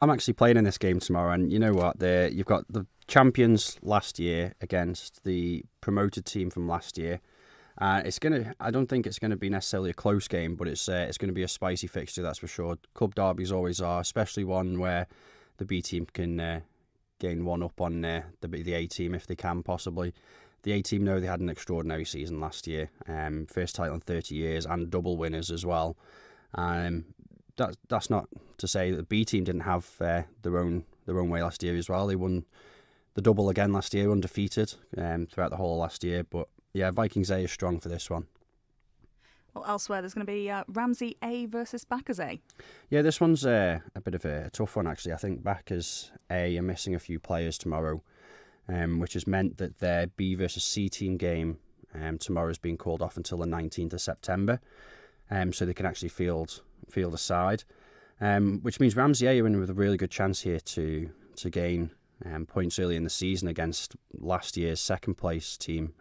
I'm actually playing in this game tomorrow, and you know what? You've got the champions last year against the promoted team from last year. I don't think it's gonna be necessarily a close game, but it's gonna be a spicy fixture, that's for sure. Club derbies always are, especially one where the B team can gain one up on the A team if they can possibly. The A team know they had an extraordinary season last year, first title in 30 years and double winners as well. That's not to say that the B team didn't have their own way last year as well. They won the double again last year, undefeated throughout the whole of last year. But yeah, Vikings A is strong for this one. Well, elsewhere there's going to be Ramsey A versus Backers A. Yeah, this one's a bit of a tough one actually. I think Backers A are missing a few players tomorrow, which has meant that their B versus C team game tomorrow is being called off until the 19th of September, so they can actually field a side, which means Ramsey A are in with a really good chance here to gain points early in the season against last year's second place team,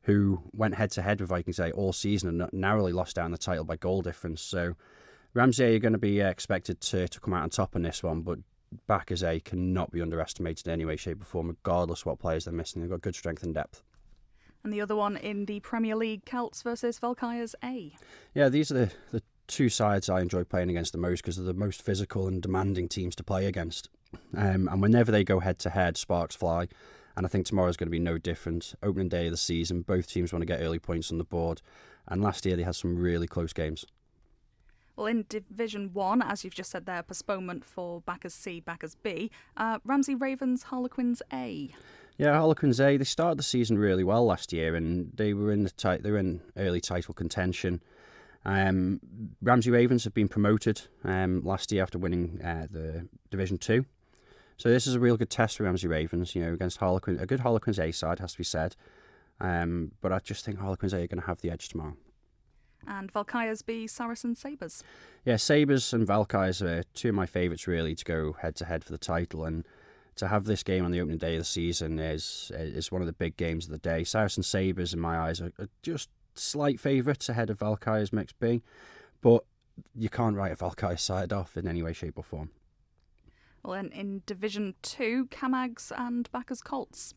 who went head to head with Vikings A all season and narrowly lost down the title by goal difference. So Ramsey A are going to be expected to come out on top in this one, but Backers A cannot be underestimated in any way, shape or form, regardless of what players they're missing. They've got good strength and depth. And the other one in the Premier League, Celts versus Valkyrs A. Yeah, these are the two sides I enjoy playing against the most because they're the most physical and demanding teams to play against. And whenever they go head to head, sparks fly. And I think tomorrow's going to be no different. Opening day of the season, both teams want to get early points on the board. And last year they had some really close games. Well, in Division 1, as you've just said there, postponement for Backers C, Backers B. Ramsey Ravens, Harlequins A. Yeah, Harlequins A, they started the season really well last year and they were in early title contention. Ramsey Ravens have been promoted last year after winning the Division 2. So this is a real good test for Ramsey Ravens, against Harlequins. A good Harlequins A side, has to be said. But I just think Harlequins A are going to have the edge tomorrow. And Valkyrs B, Saracens Sabres. Yeah, Sabres and Valkyrs are two of my favourites really to go head to head for the title, and to have this game on the opening day of the season is one of the big games of the day. Saracens Sabres, in my eyes, are just slight favourites ahead of Valkyrs Mix B, but you can't write a Valkyrs side off in any way, shape or form. Well, then in Division 2, Camags and Backers Colts.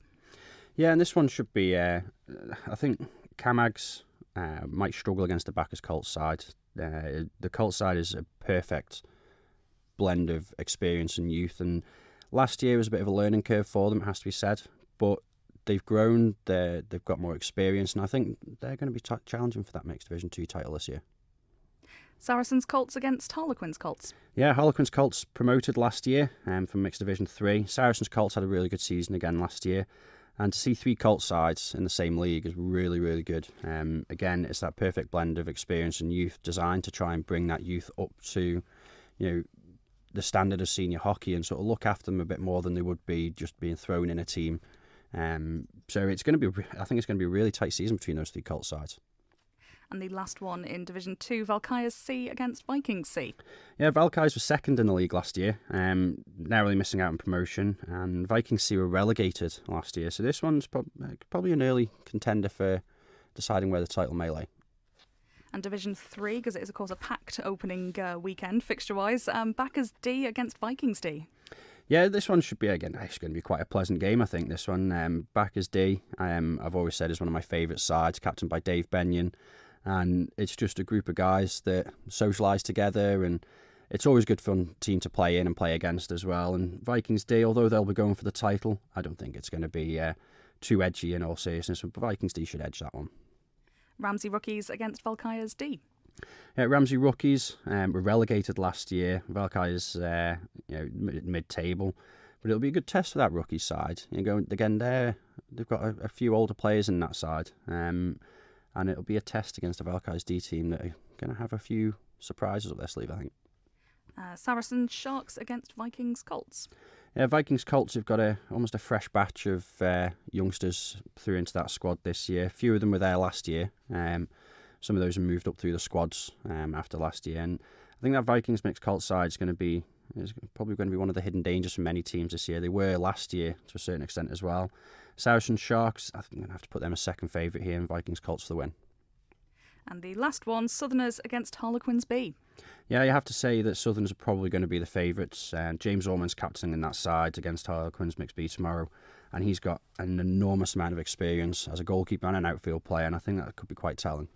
Yeah, and this one should be, I think Camags might struggle against the Backers Colts side. The Colts side is a perfect blend of experience and youth, and last year was a bit of a learning curve for them, it has to be said, but they've grown, they've got more experience, and I think they're going to be challenging for that Mixed Division 2 title this year. Saracens Colts against Harlequins Colts. Yeah, Harlequins Colts promoted last year from Mixed Division 3. Saracens Colts had a really good season again last year. And to see three Colts sides in the same league is really, really good. Again, it's that perfect blend of experience and youth designed to try and bring that youth up to, the standard of senior hockey and sort of look after them a bit more than they would be just being thrown in a team. So it's going to be, I think it's going to be a really tight season between those three Colts sides. And the last one in Division 2, Valkyrs C against Vikings C. Yeah, Valkyrs were second in the league last year, narrowly missing out on promotion, and Vikings C were relegated last year. So this one's probably an early contender for deciding where the title may lay. And Division 3, because it is, of course, a packed opening weekend, fixture-wise, Backers D against Vikings D. Yeah, this one should be, again, it's going to be quite a pleasant game, I think, this one. Backers D, I've always said, is one of my favourite sides, captained by Dave Benyon. And it's just a group of guys that socialise together, and it's always a good fun team to play in and play against as well. And Vikings D, although they'll be going for the title, I don't think it's going to be too edgy in all seriousness, but Vikings D should edge that one. Ramsey Rookies against Valkyrs D. Ramsey Rookies were relegated last year. Valkyrs, mid-table, but it'll be a good test for that rookie side. Again, they've got a few older players in that side. And it'll be a test against a Valkyrs D team that are going to have a few surprises up their sleeve, I think. Saracens Sharks against Vikings Colts. Yeah, Vikings Colts have got almost a fresh batch of youngsters through into that squad this year. A few of them were there last year. Some of those have moved up through the squads after last year. And I think that Vikings mixed Colts side is probably going to be one of the hidden dangers for many teams this year. They were last year to a certain extent as well. Saracens Sharks, I think I'm going to have to put them as second favourite here, and Vikings Colts for the win. And the last one, Southerners against Harlequins B. Yeah, you have to say that Southerns are probably going to be the favourites. James Orman's captaining that side against Harlequins Mixed B tomorrow, and he's got an enormous amount of experience as a goalkeeper and an outfield player, and I think that could be quite telling.